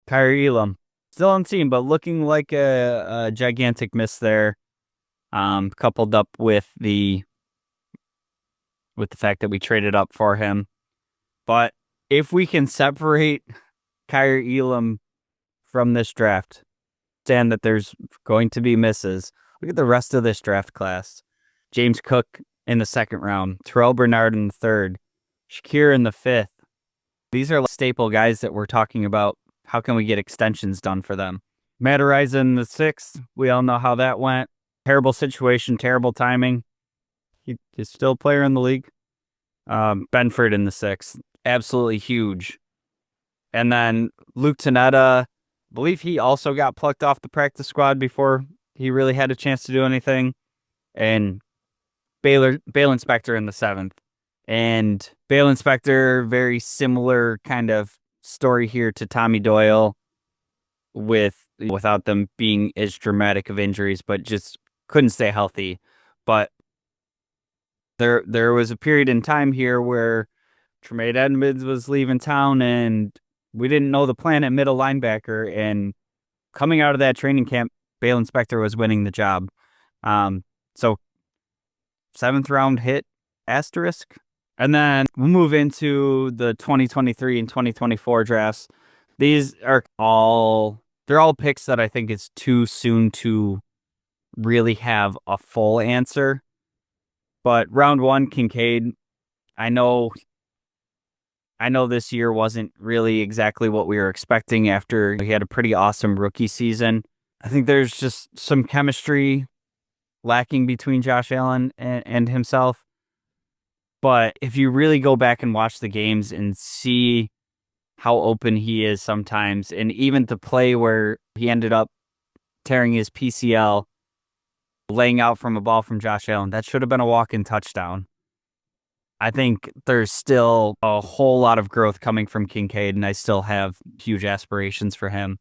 Kaiir Elam. Still on team, but looking like a gigantic miss there. Coupled up with the fact that we traded up for him. But if we can separate Kaiir Elam from this draft, understand that there's going to be misses. Look at the rest of this draft class. James Cook in the second round, Terrel Bernard in the third, Shakir in the fifth. These are staple guys that we're talking about. How can we get extensions done for them? Matariza in the sixth. We all know how that went. Terrible situation, terrible timing. He's still a player in the league. Benford in the sixth. Absolutely huge. And then Luke Tanetta, I believe he also got plucked off the practice squad before he really had a chance to do anything. And Bale Inspector in the seventh. And Bale Inspector, very similar kind of story here to Tommy Doyle without them being as dramatic of injuries, but just couldn't stay healthy. But there was a period in time here where Tremaine Edmonds was leaving town and we didn't know the plan at middle linebacker. And coming out of that training camp, Bale Inspector was winning the job. So 7th round hit asterisk. And then we'll move into the 2023 and 2024 drafts. These are they're all picks that I think it's too soon to really have a full answer. But round 1, Kincaid, I know this year wasn't really exactly what we were expecting after he had a pretty awesome rookie season. I think there's just some chemistry lacking between Josh Allen and himself. But if you really go back and watch the games and see how open he is sometimes, and even the play where he ended up tearing his PCL, laying out from a ball from Josh Allen, that should have been a walk-in touchdown. I think there's still a whole lot of growth coming from Kincaid, and I still have huge aspirations for him.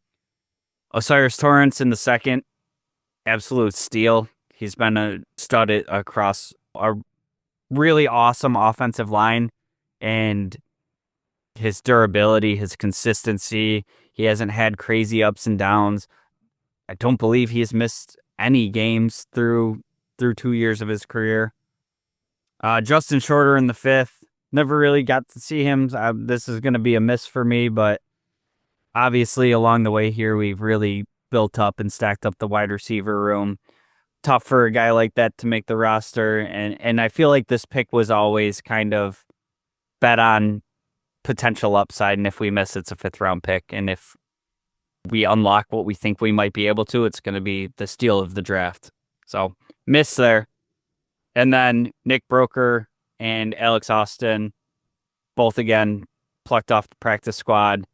Osiris Torrance in the second, absolute steal. He's been a stud across a really awesome offensive line, and his durability, his consistency. He hasn't had crazy ups and downs. I don't believe he has missed any games through 2 years of his career. Justin Shorter in the fifth. Never really got to see him. This is going to be a miss for me, but obviously along the way here, we've really built up and stacked up the wide receiver room. Tough for a guy like that to make the roster. And I feel like this pick was always kind of bet on potential upside. And if we miss, it's a 5th round pick. And if we unlock what we think we might be able to, it's going to be the steal of the draft. So miss there. And then Nick Broker and Alex Austin, both again plucked off the practice squad.